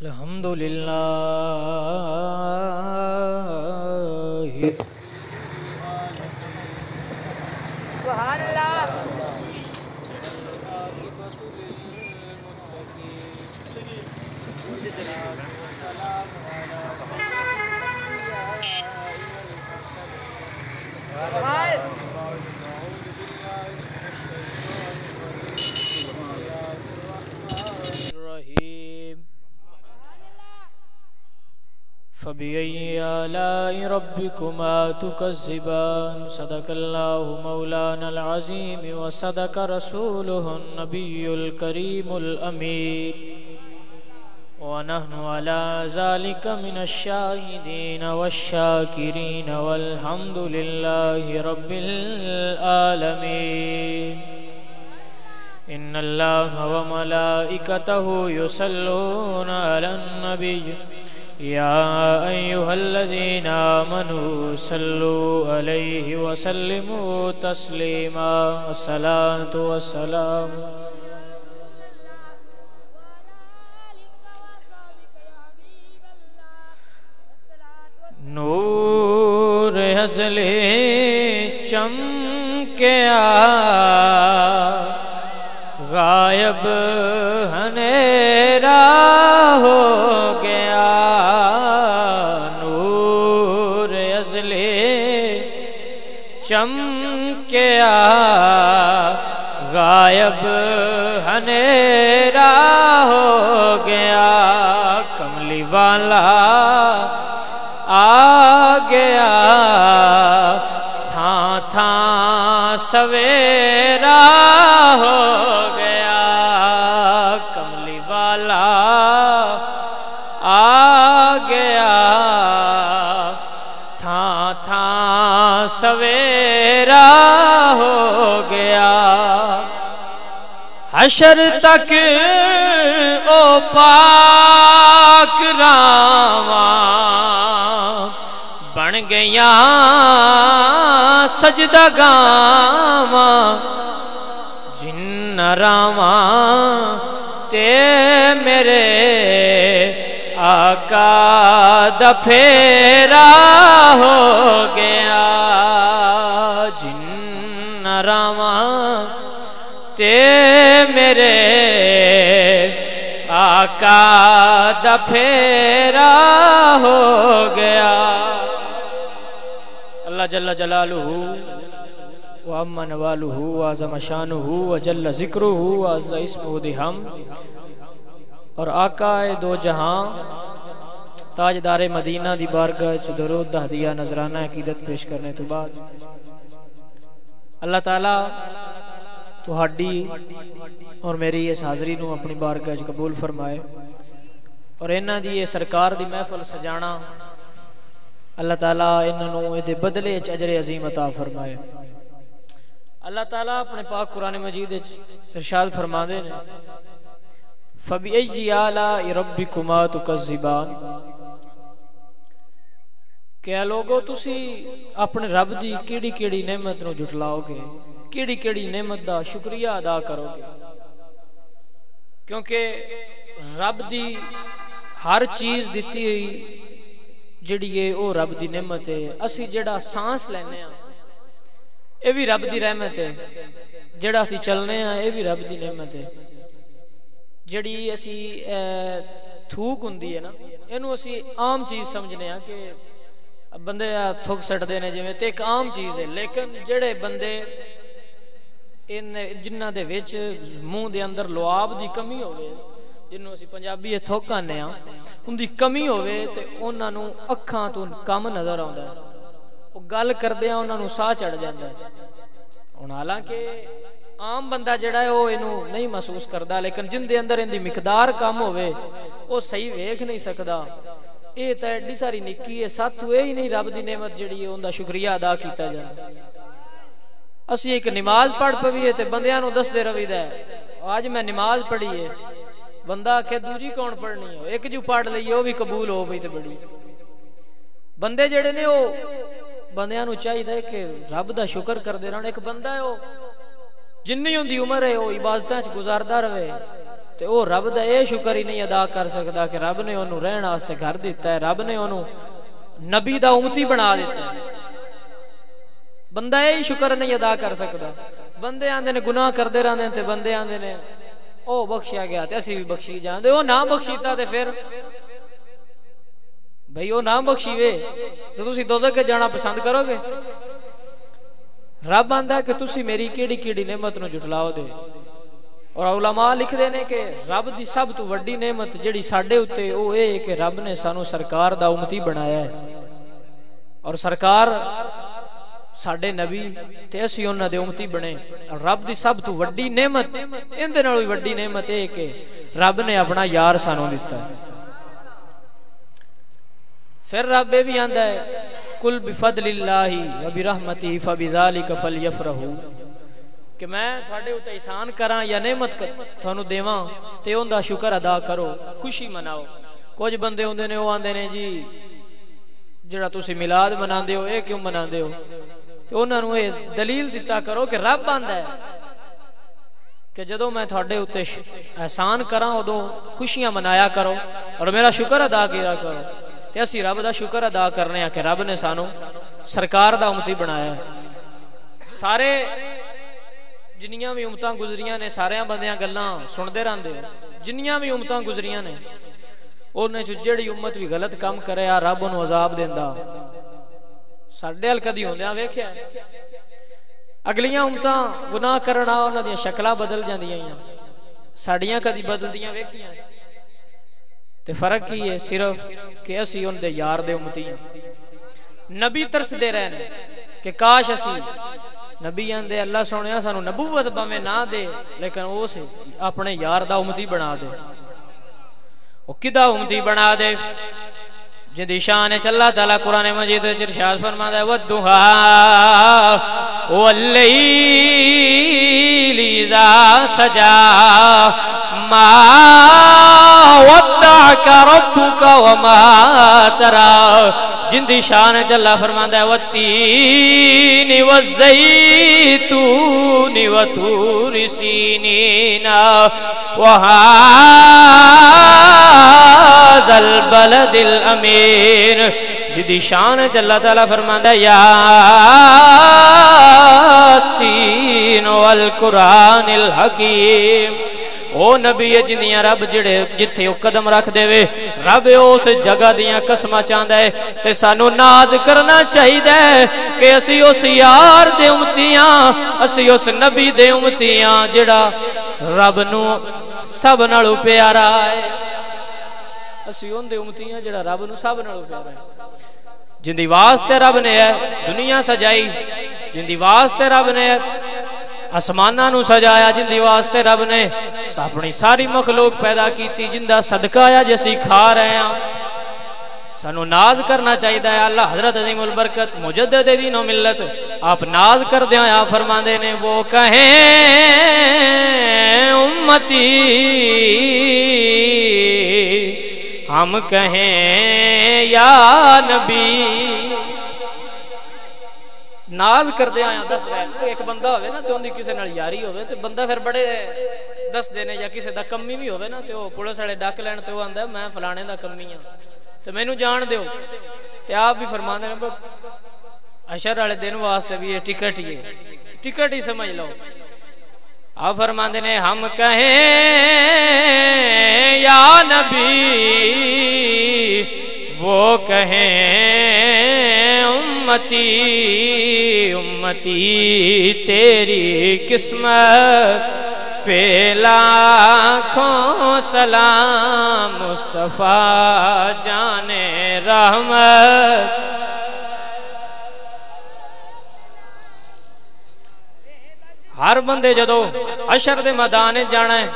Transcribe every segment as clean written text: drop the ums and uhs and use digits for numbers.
الحمدللہ سبحان اللہ فبأي آلاء ربكما تكذبان صدق الله مولانا العظيم وصدق رسوله النبي الكريم الأمين ونحن على ذلك من الشاهدين والشاكرين والحمد لله رب العالمين إن الله وملائكته يصلون على النبي يا أيها الذين آمنوا صلوا عليه وسلموا تسليما الصلاة والسلام نور ازلی چمکیا غائب ہنیرا ہو گیا نور ازلی چمکیا غائب ہنیرا ہو گیا کملی والا آ گیا تھا تھا سویرا ہو گیا کملی والا آ گیا تھا تھا سویرا ہو گیا حشر تک او پاک راواں بن گیا سجدہ گاواں جن راواں تے میرے آقا دا پھیرا ہو گیا جن راواں تے میرے آقا دا پھیرا ہو گیا اللہ جل جلالہ وعم نوالہ وعظم شانہ وجل ذکرہ وعز اسمہ دہم اور آقا دو جہاں تاجدار مدینہ دی بارگاہ چ درود دا ہدیہ نذرانہ عقیدت پیش کرنے تو بعد اللہ تعالی تہاڈی اور میری اس حاضری نو اپنی بارگاہ چ قبول فرمائے اور انہاں دی یہ سرکار دی محفل سجانا اللہ تعالیٰ انہوں دے بدلے اجر عظیم عطا فرمائے اللہ تعالیٰ اپنے پاک قرآن مجید ارشاد فرما دے فَبِأَيِّ آلَاءِ رَبِّكُمَا تُكَذِّبَانِ کیا لوگو تسی اپنے رب دی کیڑی کیڑی نعمت نو جھٹلاؤ گے کیڑی کیڑی نعمت دا شکریہ ادا کرو گے کیونکہ رب دی ہر چیز دیتی ہوئی جڑی ہے او رب دی نعمت ہے اسی جڑا سانس لینے ہیں اے بھی رب دی رحمت ہے جڑا اسی چلنے ہیں اے بھی رب دی نعمت ہے جڑی اسی تھوک ہوندی ہے نا اینو اسی عام چیز سمجھنے ہیں کہ بندے تھوک سٹ دینے جویں تے ایک عام چیز ہے لیکن جڑے بندے ان جنہاں دے وچ منہ دے اندر لعاب دی کمی ہوے جنوں اسی پنجابی تھوک آنے ہاں ان دی کمی ہوئے تے انہاں نو اکھاں تو کم نظر آوندا ہے او گل کردے ہیں انہاں نو ساہ چڑھ جاندا ہے ہن حالانکہ عام بندہ جڑا ہے او اینو نہیں محسوس کردا لیکن جن دے اندر ان دی مقدار کم ہوئے او صحیح ویکھ نہیں سکدا اے تے ایڈی ساری نکی ہے ساتھ ہوئے ہی نہیں رب دی نعمت جڑی ہے اوندا شکریہ ادا کیتا جاندا اسی ایک نماز پڑھ پویے تے بندیاں نو دس دے رویدا ہے آج میں نماز پڑھی ہے بندہ کہ دوجی کون پڑھنی ہو ایک جو پڑھ لئیے وہ بھی قبول ہو گئی تے بڑی بندے جڑے نے وہ بندیاں نو چاہیے کہ رب دا شکر کردے رہن ایک بندہ ہے وہ جنی ہوندی عمر ہے وہ عبادتاں وچ گزاردا رہے تے او رب دا اے شکر ہی نہیں ادا کر سکدا کہ رب نے انہوں رہن واسطے گھر دیتا ہے، رب نے انہوں نبی دا امتی بنا دیتا ہے. بندہ اے شکر نہیں ادا کر سکدا. بندے آندے نے گناہ کردے رہندے تے بندے آندے نے او بخشیا گیا تے اسی بھی بخشی جاندے. او نہ بخشیتا تے پھر بھئی او نہ بخشی وے تے تسی دوزخ جانا پسند کرو گے؟ رب آندا کہ تسی میری کیڑی کیڑی نعمت نو جھٹلاؤ دے. اور علماء لکھ دے نے کہ رب دی سب تو وڈی نعمت جڑی ساڈے اوتے او اے کہ رب نے سانو سرکار دا امتی بنایا ہے. اور سرکار ساڈے نبی تے اسی انہاں دے امتی بنے. اور رب دی سب تو وڈی نعمت ان دے نال وی وڈی نعمت اے کہ رب نے اپنا یار سانو دتا ہے. پھر رب بھی آندا ہے کل بفضل اللہ و برحمتہ فبذالک فلیفرحوا کہ میں تھوڑے اوتے احسان کراں یا نعمت تھانوں دیواں تے اوندا شکر ادا کرو، خوشی مناؤ. کچھ بندے ہوندے نے او آندے نے جی جڑا تسی میلاد مناندے ہو اے کیوں مناندے ہو؟ تے انہاں نوں اے دلیل دتا کرو کہ رب آندا ہے کہ جدوں میں تھوڑے اوتے احسان کراں اودوں خوشیاں منایا کرو اور میرا شکر ادا کیا کرو. تے اسی رب دا شکر ادا کرنے ہیں کہ رب نے سانو سرکار دا امتی بنایا ہے. سارے جنیاں بھی امتاں گزریاں نے ساریاں بندیاں گلاں سندے رہندے ہو. جنیاں بھی امتاں گزریاں نے انہاں چ جڑی امت بھی غلط کام کرے آ رب انہوں عذاب دیندا. ساڈے ال کدی ہوندیاں ویکھیا اگلیاں امتاں گناہ کرنا انہاں دی شکلاں بدل جاندیاں ہیں، ساڈیاں کدی بدلدیاں ویکھیاں. تے فرق کی ہے صرف کہ اسی ان دے یار دے امتی ہیں. نبی ترس دے رہے کہ کاش اسی نبی آندے اللہ سونیا سانو نبوت بھاویں نہ دے لیکن او سے اپنے یار دا امتی بنا دے. او کدا امتی بنا دے جن دی شان ہے اللہ تعالی قرآن مجید وچ ارشاد فرماتا ہے والضحا واللیل اذا سجا ما ودعك ربك وما ترى. جن دی شان ہے اللہ فرماتا ہے والتین والزیتون وطور سینین وهذا البلد الامین. جدی شان ہے اللہ تعالی فرماتا ہے یاسین والقرآن الحکیم. او نبی جنیاں رب جڑے جتھے او قدم رکھ دے وے رب اس جگہ دیاں قسماں چاہندا ہے تے سانو ناز کرنا چاہیدا ہے کہ اسی اس یار دے امتیاں اسی اس نبی دے امتیاں جڑا رب نو سب نالوں پیارا ہے. اسی اون دے امتیاں جڑا رب نو سب نالوں پیارا ہے. جن دی واسطے رب نے ہے دنیا سجائی، جن دی واسطے رب نے آسماناں نو سجایا، جن دی واسطے رب نے اپنی ساری مخلوق پیدا کیتی، جن دا صدقہ ہے جسی کھا رہے ہیں. سانو ناز کرنا چاہیے. اللہ حضرت عظیم البرکت مجدد دین و ملت آپ ناز کر دیں آپ فرماندے نے وہ کہیں امتی ہم کہیں یا نبی. ناز کر دے آیا دس رہے ایک بندہ ہوئے نا تو ان دی کسے نال یاری ہوئے تو بندہ پھر بڑے دس دینے یا کسے دا کمی بھی ہوئے نا تو پولیس والے ڈاک لین تو آندا ہے میں فلانے دا کمی ہاں تو مینوں جان دیو. تے آپ بھی فرماندے نے عشر والے دن واسطے بھی یہ ٹکٹ ہی سمجھ لو. آپ فرماندے نے ہم کہیں یا نبی وہ کہیں امتی تیری قسمت پہ لاکھوں سلام مصطفیٰ جان رحمت. ہر بندے جدو حشر دے میدان جانا ہے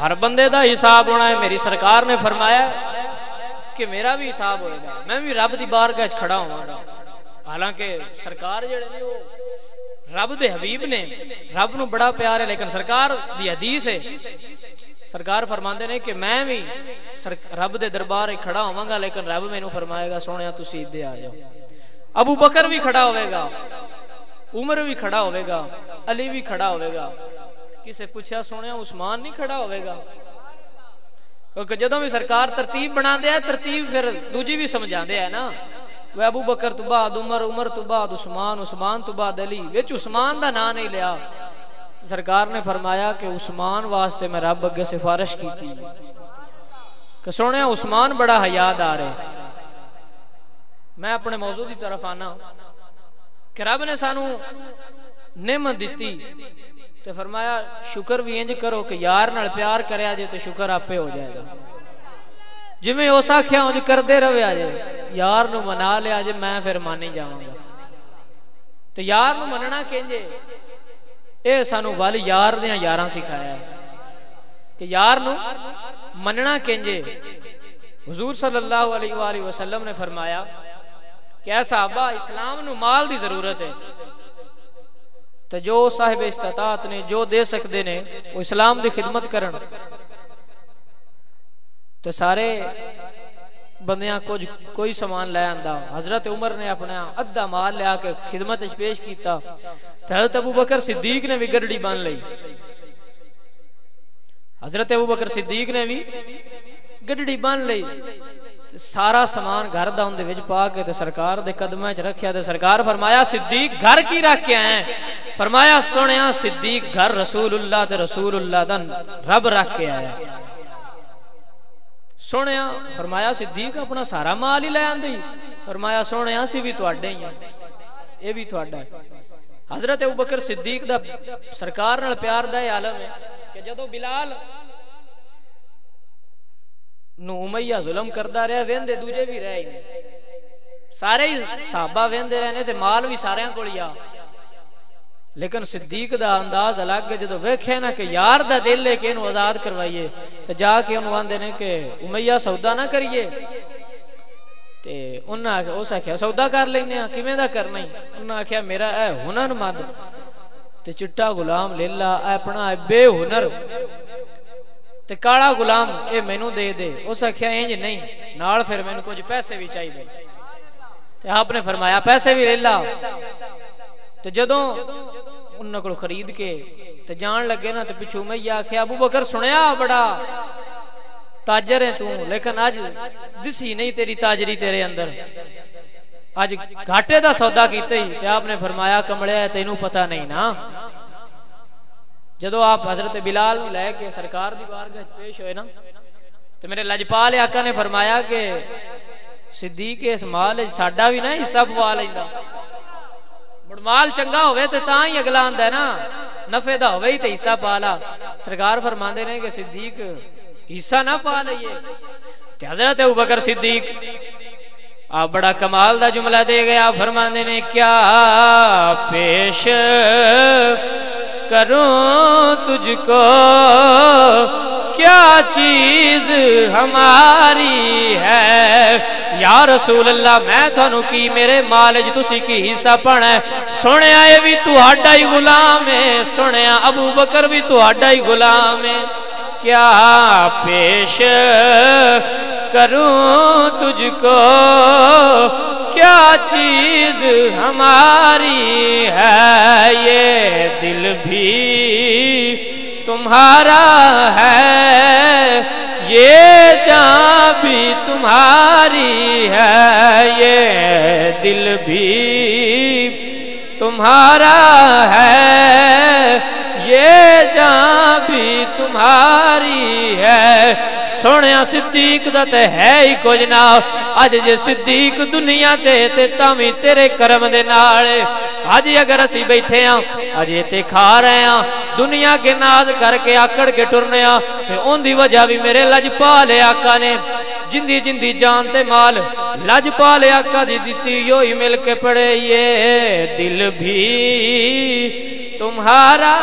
ہر بندے دا حساب ہونا ہے. میری سرکار نے فرمایا کہ میرا بھی حساب ہوئے گا، میں بھی رب دی بارگاہ وچ کھڑا ہوں گا. حالانکہ سرکار جڑے نے وہ رب دے حبیب نے، رب نو بڑا پیار ہے، لیکن سرکار دی حدیث ہے سرکار فرماندے نے کہ میں بھی رب دے دربار کھڑا ہوں گا لیکن رب مینوں فرمائے گا سونیا تسی ادھر آ جاؤ. ابو بکر بھی کھڑا ہوئے گا، عمر بھی کھڑا ہوئے گا، علی بھی کھڑا ہوئے گا، کسے پوچھا سونے عثمان نہیں کھڑا ہوئے گا؟ کیونکہ جدوں بھی سرکار ترتیب بنا دیا ہے ترتیب پھر دوجی بھی سمجھا دیا ہے نا. وہ ابو بکر تو بعد عمر، عمر تو بعد عثمان، عثمان تو بعد علی، وچ عثمان دا نام نہیں لیا. سرکار نے فرمایا کہ عثمان واسطے میں رب اگے سفارش کی تھی کہ سونے عثمان بڑا حیادار ہے. میں اپنے موضوع دی طرف آنا کہ رب نے سانو نعمت دیتی تے فرمایا شکر بھی انج کرو کہ یار نال پیار کریا جے تے شکر آپے ہو جائے گا. جویں اس آکھیا انج کردے رہیا جے، یار نو منا لیا جے میں پھر مانی جاواں گا. تے یار نو مننا کینجے؟ اے سانو ول یار دیاں یاراں سکھایا ہے کہ یار نو مننا کینجے. حضور صلی اللہ علیہ وآلہ وسلم نے فرمایا کہ اے صحابہ اسلام نو مال دی ضرورت ہے تے جو صاحب استطاعت نے جو دے سکدے نے وہ اسلام دی خدمت کرن. تے سارے بندیاں کوئی سامان لے آندا. حضرت عمر نے اپنا ادھا مال لیا کے خدمت وچ پیش کیتا. حضرت ابو بکر صدیق نے بھی گڈڑی بن لئی. حضرت ابو بکر صدیق نے بھی گڈڑی بن لئی. سارا سامان گھر دا اندے وچ پا کے تے سرکار دے قدماں وچ رکھیا. تے سرکار فرمایا صدیق گھر کی رکھ کے آئے؟ فرمایا سنیا صدیق گھر رسول اللہ تے رسول اللہ دا رب رکھ کے آیا. سنیا فرمایا صدیق اپنا سارا مال ہی لے آندی؟ فرمایا سنیا سی بھی تواڈے ہی ہیں، اے بھی تواڈا ہے. حضرت ابوبکر صدیق دا سرکار نال پیار دا عالم ہے کہ جدوں بلال نو امیہ ظلم کردا رہیا ویندے دوجے بھی رہے ہی سارے ہی صحابہ ویندے رہنے تے مال بھی ساریاں کول ہی آ. لیکن صدیق دا انداز الگ ہے. جدو ویکھے نا کہ یار دا دل ہے کہ انہوں آزاد کروائیے تے جا کے انہوں آندے نے کہ امیہ سودا نہ کریے. تے انہاں اس آکھیا سودا کر لینے ہاں. کیویں دا کرنا ہی؟ انہاں آکھیا میرا اے ہنر مند تے چٹا غلام لیلا اپنا بے ہنر تے کالا غلام اے مینوں دے دے. اس آکھیا انج نہیں نال پھر مینوں کچھ پیسے بھی چاہیے. تے آپ نے فرمایا پیسے بھی لیلا. تے جدوں انہاں کول خرید کے تے جان لگے نا تے پچھوں میں یہ آکھیا ابو بکر سنیا بڑا تاجر ہے تو لیکن اج دسی نہیں تیری تاجری تیرے اندر، اج گھاٹے دا سودا کیتے ہی. تے آپ نے فرمایا کمڑیا تینوں پتہ نہیں نا. جدو آپ حضرت بلال نو لے کے سرکار دی بارگاہ وچ پیش ہوئے نا تے میرے لجپال آقا نے فرمایا کہ صدیق اس مال ساڈا بھی نا حصہ پوا لیندا. مڑ مال چنگا ہوئے تے تاں ہی اگلا آندا ہے نا نفع دا ہوئے ہی تے حصہ پا لا. سرکار فرماندے نے کہ صدیق حصہ نہ پا لئیے. تے حضرت ابوبکر صدیق آپ بڑا کمال دا جملہ دے گیا. فرماندے نے کیا پیش کروں تجھ کو کیا چیز ہماری ہے یا رسول اللہ میں تھانوں کی میرے مال وچ تسی کی حصہ پانا ہے. سنیا اے بھی تہاڈا ہی غلام ہے، سنیا ابو بکر بھی تہاڈا ہی غلام ہے. کیا پیش کروں تجھ کو کیا چیز ہماری ہے، یہ دل بھی تمہارا ہے، یہ جان بھی تمہاری ہے، یہ دل بھی تمہارا ہے، یہ جان بھی تمہاری ہے. سونیا صدیق دا تے ہے ہی کچھ نہ. اج جے صدیق دنیا تے تاویں تیرے کرم دے نال. اج اگر اسی بیٹھے ہاں اج تے کھا رہے ہاں دنیا کے ناز کر کے آکڑ کے ٹرنے ہاں تے اون دی وجہ بھی میرے لجپال آقا نے جندی جندی جان تے مال لجپال آقا دی دتی یو ہی مل کے پڑے. یہ دل بھی تمہارا